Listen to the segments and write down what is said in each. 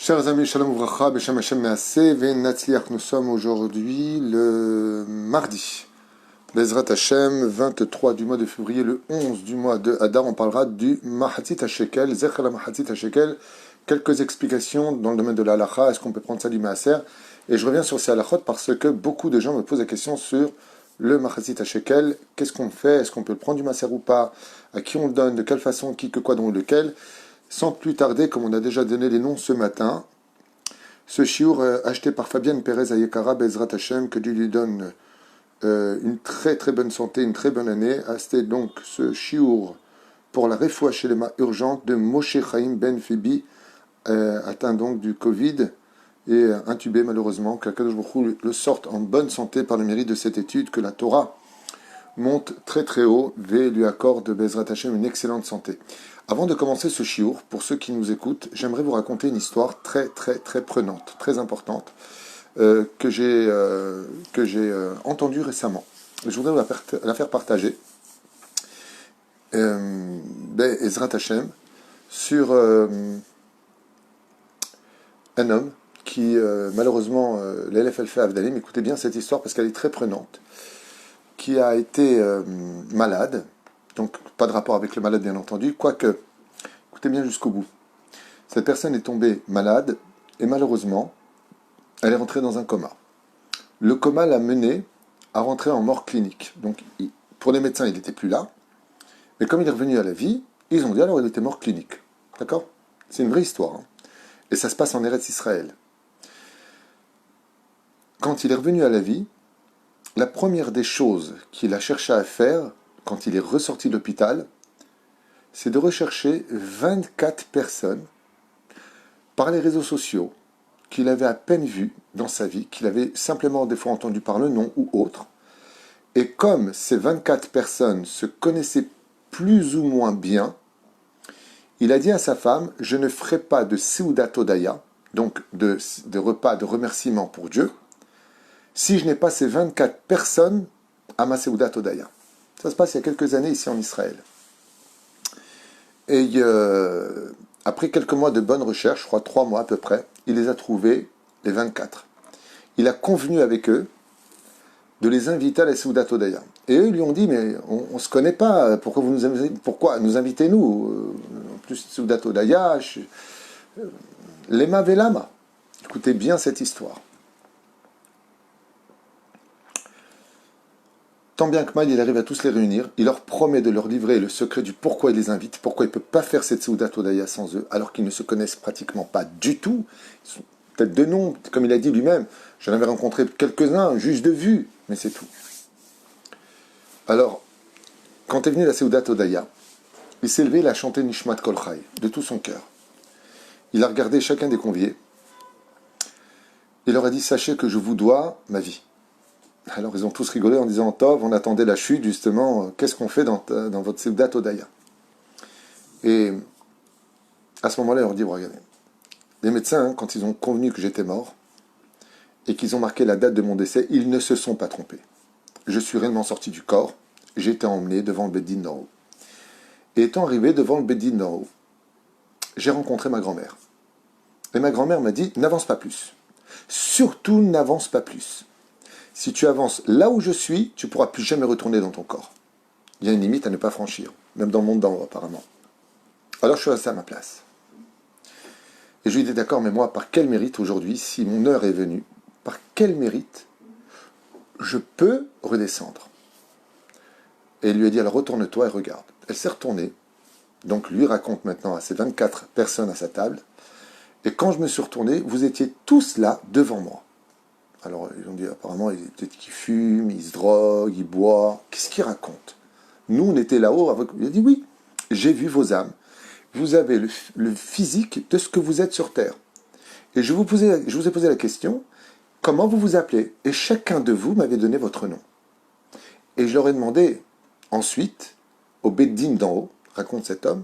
Chers amis, Shalom Uvracha, Beshem Hashem Measeh, Ve'natzliach, nous sommes aujourd'hui le mardi. Bezrat Hashem, 23 du mois de février, le 11 du mois de Hadar, on parlera du Mahatzit HaShekel, Zecher la Mahatzit HaShekel, quelques explications dans le domaine de la halacha, est-ce qu'on peut prendre ça du Maaser? Et je reviens sur ces halachot parce que beaucoup de gens me posent la question sur le Mahatzit HaShekel, qu'est-ce qu'on fait, est-ce qu'on peut le prendre du Maaser ou pas, à qui on le donne, de quelle façon, qui, que quoi, dont lequel. Sans plus tarder, comme on a déjà donné les noms ce matin, ce chiour acheté par Fabienne Pérez Ayekara, Bezrat Hashem, que Dieu lui donne une très très bonne santé, une très bonne année. C'était donc ce chiour pour la refoua shelema urgente de Moshe Chaim Ben Phoebe, atteint donc du Covid et intubé malheureusement. Que Kadosh Baruch Hu le sorte en bonne santé par le mérite de cette étude, que la Torah monte très très haut et lui accorde Bezrat Hashem une excellente santé. Avant de commencer ce chiour, pour ceux qui nous écoutent, j'aimerais vous raconter une histoire très très très prenante, très importante, que j'ai entendue récemment. Je voudrais vous la faire partager, Bezrat Hashem, sur un homme qui, malheureusement, l'élève fait Avdalim, écoutez bien cette histoire parce qu'elle est très prenante, qui a été malade, donc pas de rapport avec le malade bien entendu, quoique, écoutez bien jusqu'au bout, cette personne est tombée malade et malheureusement, elle est rentrée dans un coma. Le coma l'a mené à rentrer en mort clinique. Donc pour les médecins, il n'était plus là, mais comme il est revenu à la vie, ils ont dit alors il était mort clinique. D'accord? C'est une vraie histoire. Hein. Et ça se passe en Eretz Israël. Quand il est revenu à la vie, la première des choses qu'il a cherché à faire, quand il est ressorti de l'hôpital, c'est de rechercher 24 personnes par les réseaux sociaux qu'il avait à peine vues dans sa vie, qu'il avait simplement des fois entendu par le nom ou autre. Et comme ces 24 personnes se connaissaient plus ou moins bien, il a dit à sa femme, je ne ferai pas de Seudat Hodaya, donc de repas de remerciement pour Dieu, si je n'ai pas ces 24 personnes à ma Seudat Hodaya. Ça se passe il y a quelques années ici en Israël. Et après quelques mois de bonnes recherches, je crois 3 mois à peu près, il les a trouvés, les 24. Il a convenu avec eux de les inviter à la Seudat Hodaya. Et eux lui ont dit, mais on ne se connaît pas, pourquoi nous invitez-nous en plus, Seudat Hodaya, Lema Velama. Écoutez bien cette histoire. Tant bien que mal, il arrive à tous les réunir. Il leur promet de leur livrer le secret du pourquoi il les invite, pourquoi il ne peut pas faire cette Seudat Hodaya sans eux, alors qu'ils ne se connaissent pratiquement pas du tout. Ils sont peut-être de nom, comme il a dit lui-même. J'en avais rencontré quelques-uns, juste de vue, mais c'est tout. Alors, quand est venue la Seudat Hodaya, il s'est levé, il a chanté Nishmat Kol Chai, de tout son cœur. Il a regardé chacun des conviés. Il leur a dit, sachez que je vous dois ma vie. Alors ils ont tous rigolé en disant, Tov, on attendait la chute justement, qu'est-ce qu'on fait dans votre Seudat Hodaya? Et à ce moment-là, il leur dit, regardez, les médecins, quand ils ont convenu que j'étais mort, et qu'ils ont marqué la date de mon décès, ils ne se sont pas trompés. Je suis réellement sorti du corps, j'ai été emmené devant le Beddin d'en haut. Et étant arrivé devant le Beddin d'en haut, j'ai rencontré ma grand-mère. Et ma grand-mère m'a dit, n'avance pas plus. Surtout n'avance pas plus. Si tu avances là où je suis, tu ne pourras plus jamais retourner dans ton corps. Il y a une limite à ne pas franchir, même dans le monde d'en haut apparemment. Alors je suis resté à ma place. Et je lui ai dit, d'accord, mais moi, par quel mérite aujourd'hui, si mon heure est venue, par quel mérite je peux redescendre? Et il lui a dit, alors retourne-toi et regarde. Elle s'est retournée, donc lui raconte maintenant à ces 24 personnes à sa table, et quand je me suis retourné, vous étiez tous là devant moi. Alors ils ont dit, apparemment, peut-être qu'il fume, il se drogue, il boit, qu'est-ce qu'il raconte? Nous, on était là-haut, il a dit, oui, j'ai vu vos âmes, vous avez le physique de ce que vous êtes sur Terre. Et je vous ai posé la question, comment vous vous appelez? Et chacun de vous m'avait donné votre nom. Et je leur ai demandé ensuite, au Beddin d'en haut, raconte cet homme,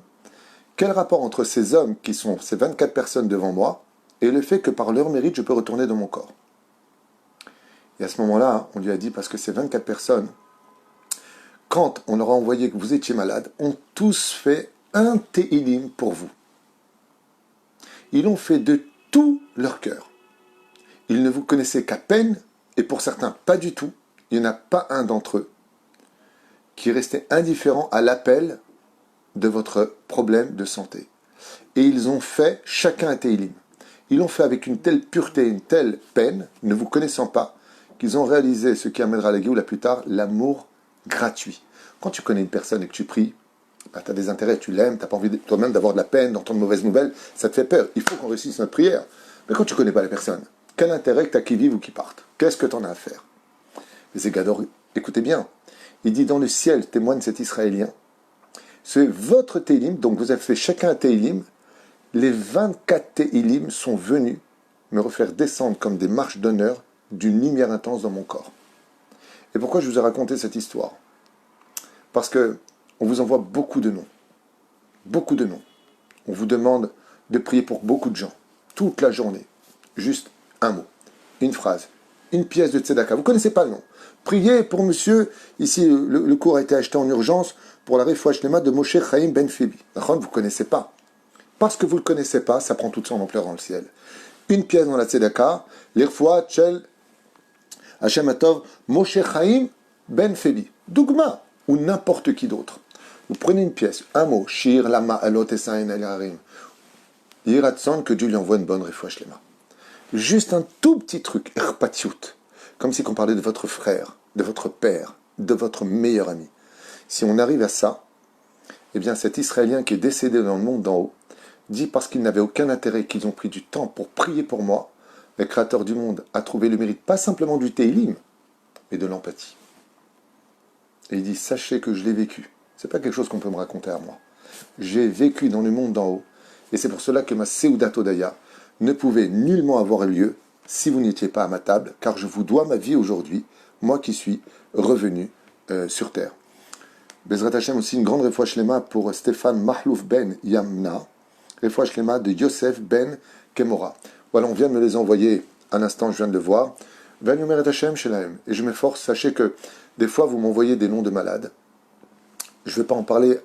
quel rapport entre ces hommes qui sont ces 24 personnes devant moi et le fait que par leur mérite, je peux retourner dans mon corps. Et à ce moment-là, on lui a dit, parce que ces 24 personnes, quand on leur a envoyé que vous étiez malade, ont tous fait un Tehilim pour vous. Ils ont fait de tout leur cœur. Ils ne vous connaissaient qu'à peine, et pour certains pas du tout. Il n'y en a pas un d'entre eux qui restait indifférent à l'appel de votre problème de santé. Et ils ont fait chacun un Teilim. Ils l'ont fait avec une telle pureté, une telle peine, ne vous connaissant pas, qu'ils ont réalisé ce qui amènera la Géoula plus tard, l'amour gratuit. Quand tu connais une personne et que tu pries, bah, tu as des intérêts, tu l'aimes, tu n'as pas envie toi-même d'avoir de la peine, d'entendre de mauvaises nouvelles, ça te fait peur. Il faut qu'on réussisse notre prière. Mais quand tu ne connais pas la personne, quel intérêt que tu as qui vive ou qui parte? Qu'est-ce que tu en as à faire? Les Égador, écoutez bien, il dit dans le ciel, témoigne cet Israélien, c'est votre Teilim, donc vous avez fait chacun un Teilim, les 24 Teilim sont venus me refaire descendre comme des marches d'honneur d'une lumière intense dans mon corps. Et pourquoi je vous ai raconté cette histoire? Parce que on vous envoie beaucoup de noms. Beaucoup de noms. On vous demande de prier pour beaucoup de gens, toute la journée. Juste un mot, une phrase, une pièce de tzedaka. Vous ne connaissez pas le nom. Priez pour monsieur, ici le cours a été acheté en urgence pour la Refoua Shlema de Moshe Chaim Ben Phoebe. Vous ne connaissez pas. Parce que vous ne le connaissez pas, ça prend toute son ampleur dans le ciel. Une pièce dans la tzedaka, l'Irfoua Tchel Hashem Atov Moshe Chaim Ben Phoebe. Dougma, ou n'importe qui d'autre. Vous prenez une pièce, un mot, Shir, Lama, Alot, Esain, El-Harim. Yiratson, que Dieu lui envoie une bonne Refoua Shlema. Juste un tout petit truc, Erpatiut. Comme si on parlait de votre frère, de votre père, de votre meilleur ami. Si on arrive à ça, eh bien cet Israélien qui est décédé dans le monde d'en haut, dit parce qu'il n'avait aucun intérêt qu'ils ont pris du temps pour prier pour moi, le Créateur du monde a trouvé le mérite, pas simplement du Teilim, mais de l'empathie. Et il dit, sachez que je l'ai vécu. C'est pas quelque chose qu'on peut me raconter à moi. J'ai vécu dans le monde d'en haut, et c'est pour cela que ma Seudat Odaya ne pouvait nullement avoir lieu si vous n'étiez pas à ma table, car je vous dois ma vie aujourd'hui, moi qui suis revenu sur terre. Bezrat Hashem aussi une grande Refoua Shlema pour Stéphane Mahlouf Ben Yamna, Refoua Shlema de Yosef Ben Kemora. Voilà, on vient de me les envoyer à l'instant, je viens de le voir. Vanyomeret Hashem Shelahem. Et je m'efforce, sachez que des fois vous m'envoyez des noms de malades. Je ne vais pas en parler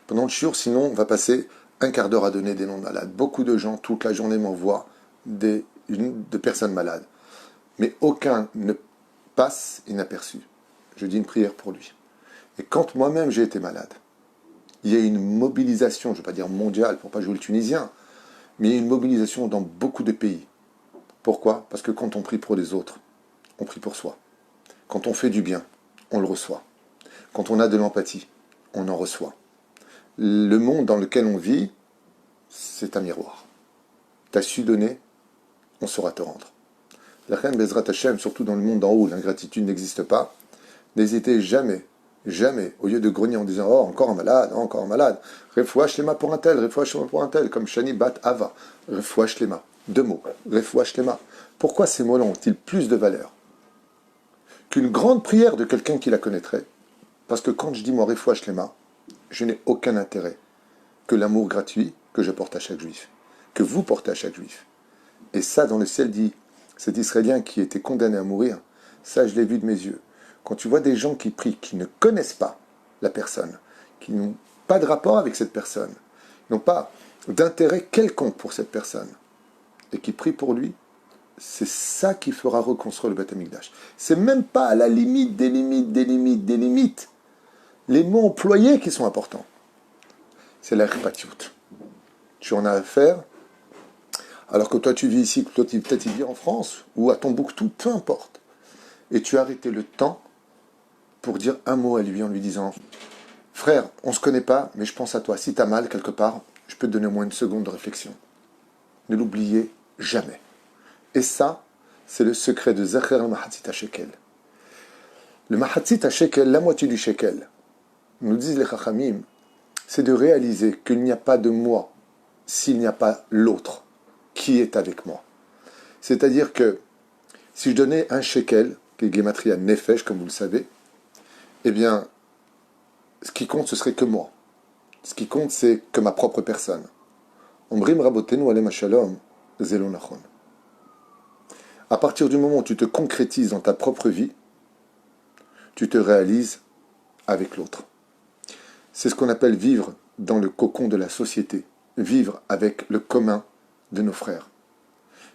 pendant le shiur, sinon on va passer un quart d'heure à donner des noms de malades. Beaucoup de gens, toute la journée, m'envoient de personnes malades. Mais aucun ne passe inaperçu. Je dis une prière pour lui. Et quand moi-même j'ai été malade, il y a une mobilisation, je ne vais pas dire mondiale pour ne pas jouer le Tunisien, mais il y a une mobilisation dans beaucoup de pays. Pourquoi? Parce que quand on prie pour les autres, on prie pour soi. Quand on fait du bien, on le reçoit. Quand on a de l'empathie, on en reçoit. Le monde dans lequel on vit, c'est un miroir. Tu as su donner, on saura te rendre. La reine Bezrat Hashem, surtout dans le monde d'en haut où l'ingratitude n'existe pas, n'hésitez jamais, au lieu de grogner en disant « Oh, encore un malade, oh, encore un malade !» Refoua Shlema pour un tel, Refoua Shlema pour un tel, comme Shani Bat Ava, Refoua Shlema. 2 mots, Refoua Shlema. Pourquoi ces mots-là ont-ils plus de valeur qu'une grande prière de quelqu'un qui la connaîtrait? Parce que quand je dis moi Refoua Shlema, je n'ai aucun intérêt que l'amour gratuit que je porte à chaque juif, que vous portez à chaque juif. Et ça, dans le ciel dit, cet Israélien qui était condamné à mourir, ça je l'ai vu de mes yeux. Quand tu vois des gens qui prient, qui ne connaissent pas la personne, qui n'ont pas de rapport avec cette personne, n'ont pas d'intérêt quelconque pour cette personne, et qui prient pour lui, c'est ça qui fera reconstruire le Beth Amikdash. C'est même pas à la limite des limites. Les mots employés qui sont importants. C'est la repatiout. Tu en as affaire, alors que toi tu vis ici, que toi tu peut-être y vis en France, ou à Tombouctou, peu importe. Et tu as arrêté le temps pour dire un mot à lui en lui disant « Frère, on ne se connaît pas, mais je pense à toi. Si tu as mal quelque part, je peux te donner au moins une seconde de réflexion. » Ne l'oubliez jamais. Et ça, c'est le secret de Zecher al-Mahatzit HaShekel. Le Mahatzit HaShekel, la moitié du shekel, nous disent les Chachamim, c'est de réaliser qu'il n'y a pas de moi s'il n'y a pas l'autre qui est avec moi. C'est-à-dire que si je donnais un shekel, qui est Gematria Nefesh, comme vous le savez, eh bien, ce qui compte, ce serait que moi. Ce qui compte, c'est que ma propre personne. Omrim Rabotenu Alem Shalom, Zelo Nachon. À partir du moment où tu te concrétises dans ta propre vie, tu te réalises avec l'autre. C'est ce qu'on appelle vivre dans le cocon de la société, vivre avec le commun de nos frères.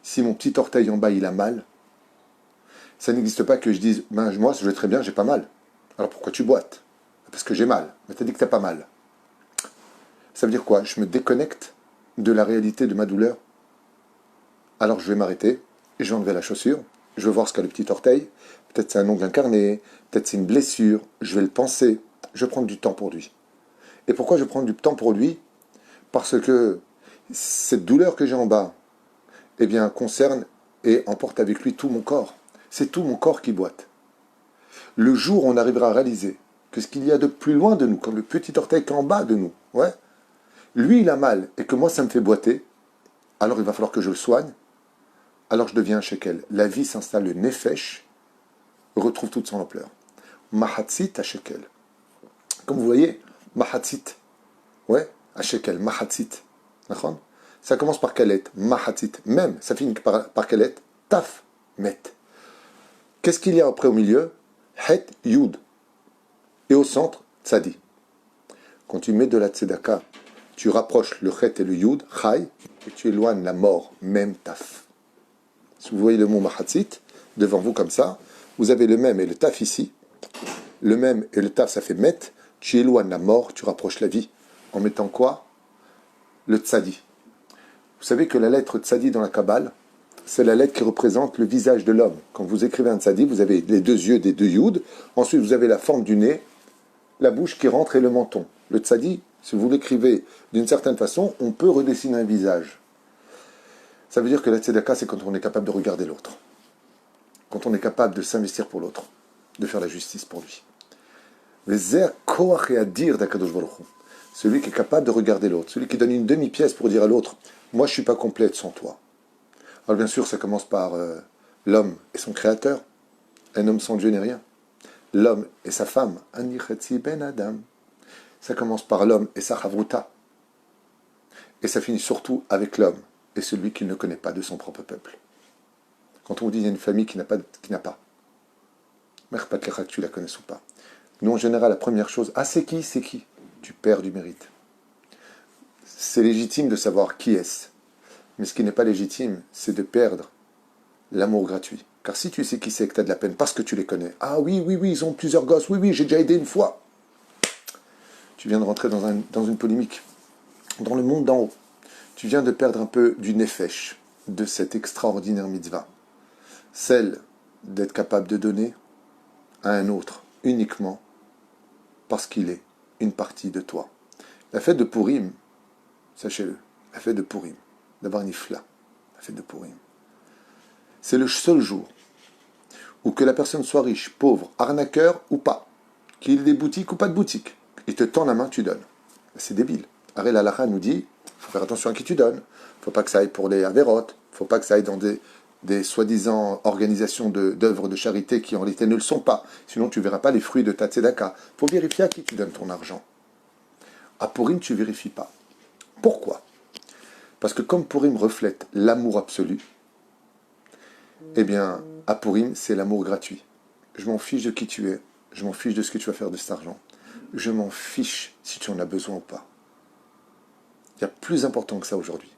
Si mon petit orteil en bas, il a mal, ça n'existe pas que je dise, ben, moi, je vais très bien, j'ai pas mal. Alors pourquoi tu boites? Parce que j'ai mal. Mais t'as dit que t'as pas mal. Ça veut dire quoi? Je me déconnecte de la réalité de ma douleur. Alors je vais m'arrêter, et je vais enlever la chaussure, je vais voir ce qu'a le petit orteil, peut-être c'est un ongle incarné, peut-être c'est une blessure, je vais le penser, je vais prendre du temps pour lui. Et pourquoi je prends du temps pour lui? Parce que cette douleur que j'ai en bas, eh bien, concerne et emporte avec lui tout mon corps. C'est tout mon corps qui boite. Le jour où on arrivera à réaliser que ce qu'il y a de plus loin de nous, comme le petit orteil qui est en bas de nous, ouais, lui il a mal et que moi ça me fait boiter, alors il va falloir que je le soigne, alors je deviens un shekel. La vie s'installe, le nefesh retrouve toute son ampleur. Mahatzit à shekel. Comme vous voyez, mahatzit, ouais, à shekel, mahatzit. Ça commence par kalet, mahatzit, même, ça finit par kalet, taf, met. Qu'est-ce qu'il y a après au milieu? Het, yud. Et au centre, tzadi. Quand tu mets de la tzedaka, tu rapproches le het et le yud, chai, et tu éloignes la mort, même taf. Si vous voyez le mot mahatzit devant vous comme ça, vous avez le même et le taf ici. Le même et le taf, ça fait met. Tu éloignes la mort, tu rapproches la vie. En mettant quoi? Le tzadi. Vous savez que la lettre tzadi dans la Kabbale, c'est la lettre qui représente le visage de l'homme. Quand vous écrivez un tzadi, vous avez les deux yeux des deux yud. Ensuite, vous avez la forme du nez, la bouche qui rentre et le menton. Le tzadi, si vous l'écrivez d'une certaine façon, on peut redessiner un visage. Ça veut dire que la tzedaka, c'est quand on est capable de regarder l'autre. Quand on est capable de s'investir pour l'autre, de faire la justice pour lui. Celui qui est capable de regarder l'autre, celui qui donne une demi-pièce pour dire à l'autre, moi je ne suis pas complète sans toi. Alors bien sûr, ça commence par l'homme et son créateur. Un homme sans Dieu n'est rien. L'homme et sa femme, ben Adam. Ça commence par l'homme et sa chavruta. Et ça finit surtout avec l'homme et celui qu'il ne connaît pas de son propre peuple. Quand on vous dit qu'il y a une famille qui n'a pas, que tu la connaisses ou pas. Nous, en général, la première chose, c'est qui? C'est qui? Tu perds du mérite. C'est légitime de savoir qui est-ce. Mais ce qui n'est pas légitime, c'est de perdre l'amour gratuit. Car si tu sais qui c'est que tu as de la peine parce que tu les connais, ah oui, ils ont plusieurs gosses, oui, j'ai déjà aidé une fois. Tu viens de rentrer dans une polémique. Dans le monde d'en haut, tu viens de perdre un peu du nefesh, de cette extraordinaire mitzvah. Celle d'être capable de donner à un autre uniquement parce qu'il est une partie de toi. La fête de Purim, sachez-le, la fête de Purim, d'abord Nifla, la fête de Purim, c'est le seul jour où que la personne soit riche, pauvre, arnaqueur ou pas, qu'il ait des boutiques ou pas de boutiques, il te tend la main, tu donnes. C'est débile. Arel Alacha nous dit, il faut faire attention à qui tu donnes, il ne faut pas que ça aille pour les avérotes, il ne faut pas que ça aille dans des soi-disant organisations d'œuvres de charité qui en réalité ne le sont pas. Sinon, tu ne verras pas les fruits de ta tzedaka. Il faut vérifier à qui tu donnes ton argent. À Purim, tu ne vérifies pas. Pourquoi? Parce que comme Purim reflète l'amour absolu, eh bien, à Purim, c'est l'amour gratuit. Je m'en fiche de qui tu es. Je m'en fiche de ce que tu vas faire de cet argent. Je m'en fiche si tu en as besoin ou pas. Il y a plus important que ça aujourd'hui.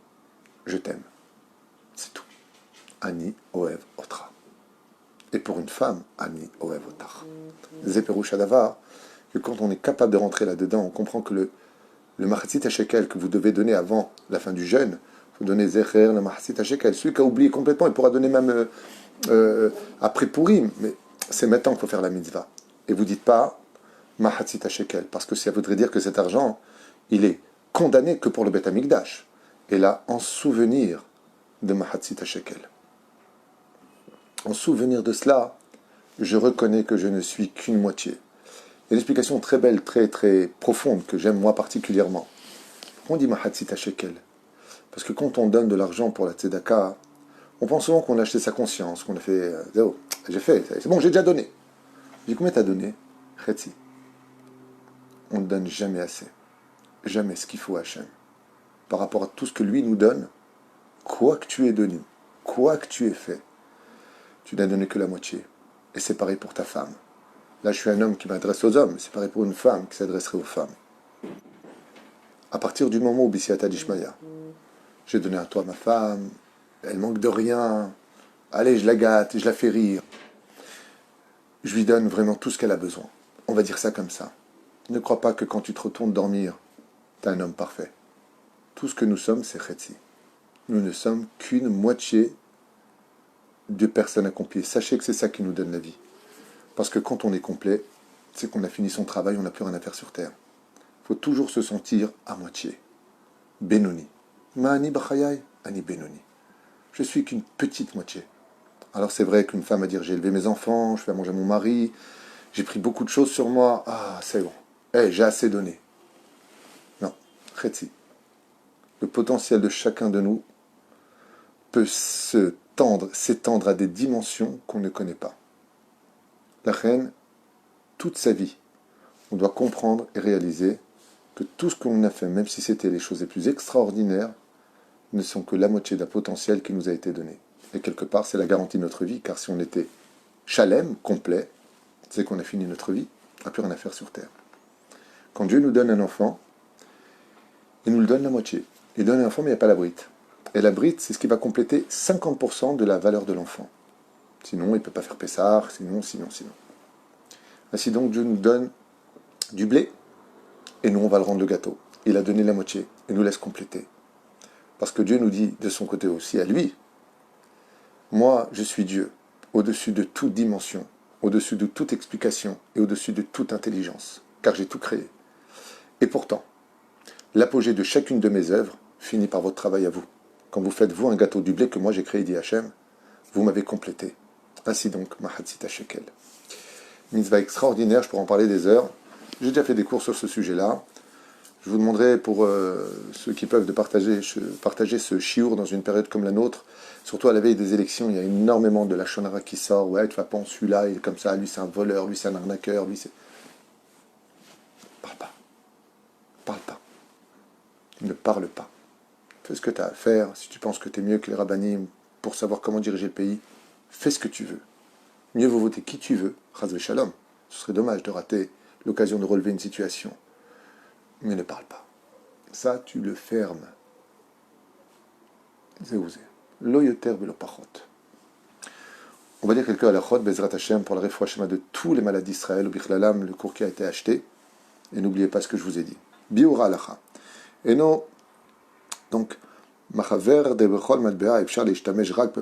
Je t'aime. C'est tout. Ani Oev Otra. Et pour une femme, Ani Oev Otar. Zeperouch Adavar, que quand on est capable de rentrer là-dedans, on comprend que le Mahatzit Hashekel que vous devez donner avant la fin du jeûne, vous donnez Zecher, le Mahatzit Hashekel. Celui qui a oublié complètement, il pourra donner même après Purim. Mais c'est maintenant qu'il faut faire la mitzvah. Et vous dites pas Mahatzit Hashekel, parce que ça voudrait dire que cet argent, il est condamné que pour le Beth Amikdash. Et là, en souvenir de Mahatzit Hashekel. En souvenir de cela, je reconnais que je ne suis qu'une moitié. Il y a une explication très belle, très très profonde, que j'aime moi particulièrement. Pourquoi on dit Mahatzit Hashekel? Parce que quand on donne de l'argent pour la tzedaka, on pense souvent qu'on a acheté sa conscience, qu'on a fait zéro. J'ai fait, c'est bon, j'ai déjà donné. Je dis combien t'as donné? Chetzi. On ne donne jamais assez. Jamais ce qu'il faut à Hachem. Par rapport à tout ce que lui nous donne, quoi que tu aies donné, quoi que tu aies fait, tu n'as donné que la moitié. Et c'est pareil pour ta femme. Là, je suis un homme qui m'adresse aux hommes, c'est pareil pour une femme qui s'adresserait aux femmes. À partir du moment où Bisiata Dishmaya, j'ai donné à toi ma femme, elle manque de rien. Allez, je la gâte, je la fais rire. Je lui donne vraiment tout ce qu'elle a besoin. On va dire ça comme ça. Ne crois pas que quand tu te retournes dormir, t'es un homme parfait. Tout ce que nous sommes, c'est Chetzi. Nous ne sommes qu'une moitié de personnes accomplies. Sachez que c'est ça qui nous donne la vie. Parce que quand on est complet, c'est qu'on a fini son travail, on n'a plus rien à faire sur Terre. Il faut toujours se sentir à moitié. Benoni. Ma'ani bachayai, ani benoni. Je suis qu'une petite moitié. Alors c'est vrai qu'une femme va dire, j'ai élevé mes enfants, je fais à manger à mon mari, j'ai pris beaucoup de choses sur moi, c'est bon. J'ai assez donné. Non, Chetzi. Le potentiel de chacun de nous peut s'étendre à des dimensions qu'on ne connaît pas. La reine, toute sa vie, on doit comprendre et réaliser que tout ce qu'on a fait, même si c'était les choses les plus extraordinaires, ne sont que la moitié d'un potentiel qui nous a été donné. Et quelque part, c'est la garantie de notre vie, car si on était chalem, complet, c'est qu'on a fini notre vie, on n'a plus rien à faire sur Terre. Quand Dieu nous donne un enfant, il nous le donne la moitié. Il donne un enfant, mais il n'y a pas la brite. Et la brite, c'est ce qui va compléter 50% de la valeur de l'enfant. Sinon, il ne peut pas faire Pessar, sinon. Ainsi donc, Dieu nous donne du blé, et nous, on va le rendre le gâteau. Il a donné la moitié, et nous laisse compléter. Parce que Dieu nous dit de son côté aussi à lui, moi, je suis Dieu, au-dessus de toute dimension, au-dessus de toute explication, et au-dessus de toute intelligence, car j'ai tout créé. Et pourtant, l'apogée de chacune de mes œuvres finit par votre travail à vous. Quand vous faites, vous, un gâteau du blé que moi j'ai créé, dit Hachem, vous m'avez complété. Ainsi donc, Mahatzita Shekel. Mitzvah extraordinaire, je pourrais en parler des heures. J'ai déjà fait des cours sur ce sujet-là. Je vous demanderai pour ceux qui peuvent de partager ce chiour dans une période comme la nôtre, surtout à la veille des élections, il y a énormément de la shonara qui sort. Ouais, tu vas pas en celui-là, il est comme ça, lui c'est un voleur, lui c'est un arnaqueur, lui c'est... Parle pas. Parle pas. Ne parle pas. Fais ce que tu as à faire. Si tu penses que tu es mieux que les rabbinim pour savoir comment diriger le pays, fais ce que tu veux. Mieux vaut voter qui tu veux, Chas v'Shalom. Ce serait dommage de rater l'occasion de relever une situation. Mais ne parle pas. Ça, tu le fermes. Zéouzé. Lo yoter velo pachot. On va dire quelques halachot, Bezrat Hashem, pour la réfoua shema de tous les malades d'Israël, au Bichlalam, le cours qui a été acheté. Et n'oubliez pas ce que je vous ai dit. Biura halacha. Et non, donc, מחבר בכל מטבע אפשר להשתמש רק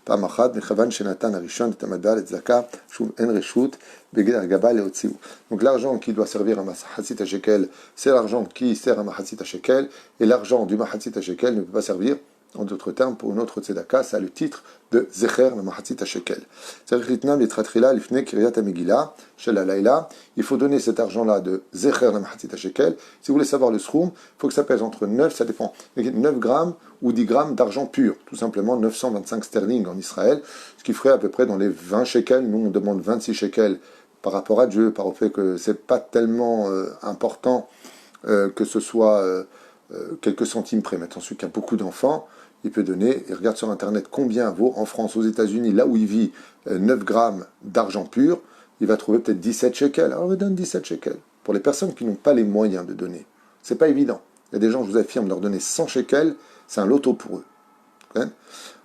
פעם אחת, מכיוון שנתן הראשון את המטבע לצדקה, שוב אין רשות בגבה להוציאו. Donc l'argent qui doit servir à Mahatzit shekel, c'est l'argent qui sert à Mahatzit shekel, et l'argent du Mahatzit shekel ne peut pas servir, en d'autres termes, pour une autre tzedaka, ça a le titre de Zecher la Mahatzit shekel. Il faut donner cet argent-là de Zecher la Mahatzit shekel. Si vous voulez savoir le sroum, il faut que ça pèse entre 9, ça dépend, 9 grammes ou 10 grammes d'argent pur, tout simplement 925 sterling en Israël, ce qui ferait à peu près dans les 20 shekels. Nous on demande 26 shekels par rapport à Dieu, par le fait que c'est pas tellement important que ce soit quelques centimes près. Maintenant, celui qui a beaucoup d'enfants, il peut donner, et regarde sur Internet combien vaut en France, aux États-Unis, là où il vit, 9 grammes d'argent pur, il va trouver peut-être 17 shekels. Alors il donne 17 shekels. Pour les personnes qui n'ont pas les moyens de donner, c'est pas évident. Il y a des gens, je vous affirme, leur donner 100 shekels, c'est un loto pour eux. Okay.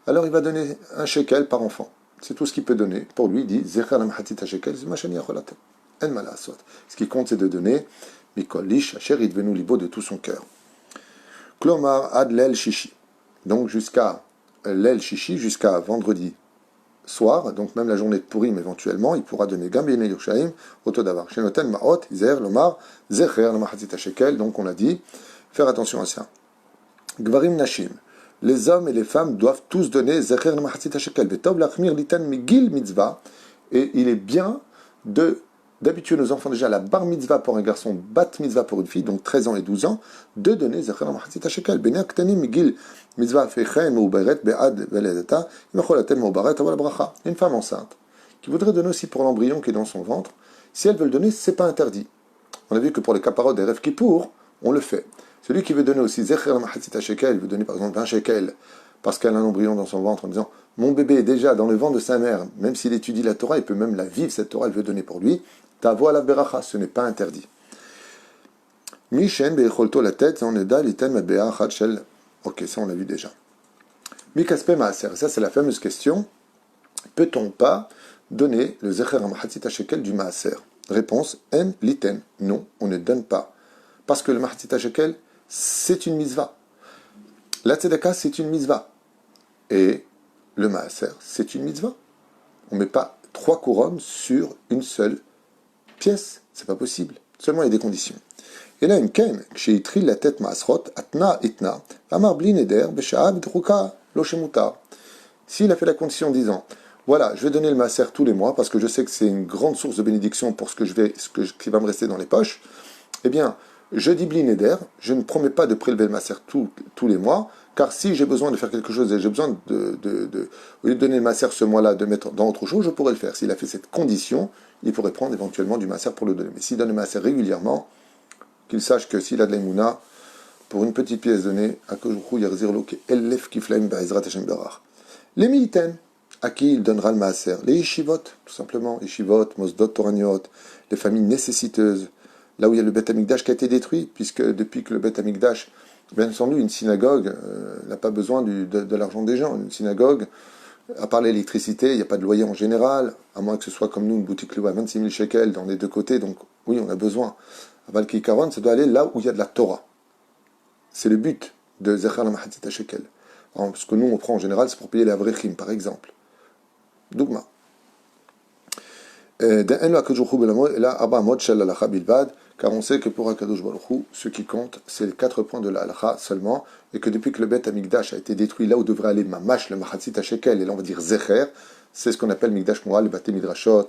Alors il va donner un shekel par enfant. C'est tout ce qu'il peut donner. Pour lui, il dit Zecher lam hatita shekel, en malasot. Ce qui compte, c'est de donner Mikol lish, asher idvenu libo de tout son cœur. Klomar ad l'el shishi. Donc jusqu'à l'el shishi, jusqu'à vendredi soir, donc même la journée de Purim éventuellement, il pourra donner Gambine Yerushalayim, Otodavar. Shenoten Maot, Zer, Lomar, Zecher lam hatita shekel. Donc on a dit, faire attention à ça. Gvarim Nashim. Les hommes et les femmes doivent tous donner Zecher Mahatzit shekel. Betov lachmir litan migil mitzvah. Et il est bien d'habituer nos enfants déjà à la bar mitzvah pour un garçon, bat mitzvah pour une fille, donc 13 ans et 12 ans, de donner Zecher Mahatzit shekel. Bene aktanim migil mitzvah fechen meuberet be'ad veledata imacholaten meubaret aval bracha. Une femme enceinte qui voudrait donner aussi pour l'embryon qui est dans son ventre, si elle veut le donner, c'est pas interdit. On a vu que pour les caparots des rêves Kippour, on le fait. Celui qui veut donner aussi Zecher Mahatzit shekel, il veut donner par exemple 20 shekels parce qu'elle a un embryon dans son ventre en disant mon bébé est déjà dans le ventre de sa mère, même s'il étudie la Torah, il peut même la vivre, cette Torah, elle veut donner pour lui. Tavo ala beracha, ce n'est pas interdit. Mishen beicholto la tête, on est dal iten matbea achad shel. Ok, ça on l'a vu déjà. Mikaspe Maaser. Ça, c'est la fameuse question. Peut-on pas donner le Zecher HaMahatzit HaShekel du Maaser? Réponse, En liten. Non, on ne donne pas. Parce que le Mahatzit HaShekel, c'est une mitzvah. La Tzedaka, c'est une mitzvah. Et le Maaser, c'est une mitzvah. On ne met pas 3 couronnes sur une seule pièce. C'est pas possible. Seulement, il y a des conditions. Et là, une ken, chez Itri, la tête Maasrot, Atna Itna, Amar Blineder, Besha'a, Bidruka, Lochemuta. S'il a fait la condition en disant, voilà, je vais donner le Maaser tous les mois parce que je sais que c'est une grande source de bénédiction pour qui va me rester dans les poches, eh bien, je dis Blineder, je ne promets pas de prélever le Maaser tous les mois, car si j'ai besoin de faire quelque chose et j'ai besoin au lieu de donner le Maaser ce mois-là, de mettre dans autre chose, je pourrais le faire. S'il a fait cette condition, il pourrait prendre éventuellement du Maaser pour le donner. Mais s'il donne le Maaser régulièrement, qu'il sache que s'il a de l'Emouna, pour une petite pièce donnée, les militaires, à qui il donnera le Maaser? Les Yeshivot, tout simplement. Yeshivot, Mosdot, Toraniot, les familles nécessiteuses. Là où il y a le Beth Amikdash qui a été détruit, puisque depuis que le Beth Amikdash, bien entendu, une synagogue n'a pas besoin de l'argent des gens. Une synagogue, à part l'électricité, il n'y a pas de loyer en général, à moins que ce soit comme nous, une boutique louée à 26 000 shekels dans les deux côtés. Donc oui, on a besoin. À Valkikaron, ça doit aller là où il y a de la Torah. C'est le but de Zecher HaMahatzit HaShekel. Ce que nous, on prend en général, c'est pour payer les Avrechim, par exemple. Dougma. Car on sait que pour Akadosh Baruch Hu, ce qui compte, c'est les 4 points de la halakha seulement, et que depuis que le Beth Amikdash a été détruit, là où devrait aller Mamash, le Mahatzit HaShekel, et là on va dire Zecher, c'est ce qu'on appelle Mikdash Moal, le Bate Midrashot,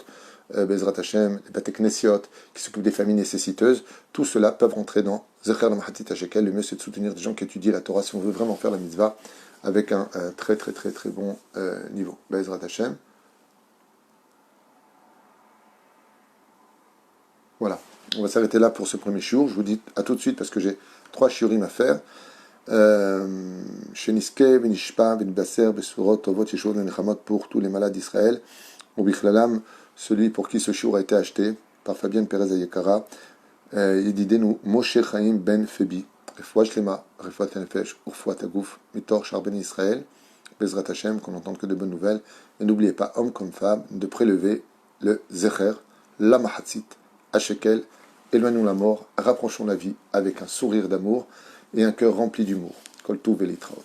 Bezrat Hashem, les Bate Knesiot, qui s'occupent des familles nécessiteuses, tout cela peuvent rentrer dans Zecher le Mahatzit HaShekel. Le mieux c'est de soutenir des gens qui étudient la Torah si on veut vraiment faire la mitzvah avec un très très très très bon niveau. Bezrat Hashem. Voilà, on va s'arrêter là pour ce premier shiur. Je vous dis à tout de suite parce que j'ai 3 shiurim à faire. Sheniske, Benishpa, Benibasser, Besurot, Tovot, Yeshua, Nechamot pour tous les malades d'Israël. Ou Bichlalam, celui pour qui ce shiur a été acheté par Fabienne Perez Ayekara. Yedidenu Moshe Chaim Ben Febi. Refoua Shlema, Refoua Tenefesh, Urfoua Tagouf, Mitor Char Ben Israël. Bezrat Hashem, qu'on n'entende que de bonnes nouvelles. Et n'oubliez pas, homme comme femme, de prélever le Zecher, la Mahatzit, HaShekel, éloignons la mort, rapprochons la vie avec un sourire d'amour et un cœur rempli d'humour. Kol Tuv Velitraot.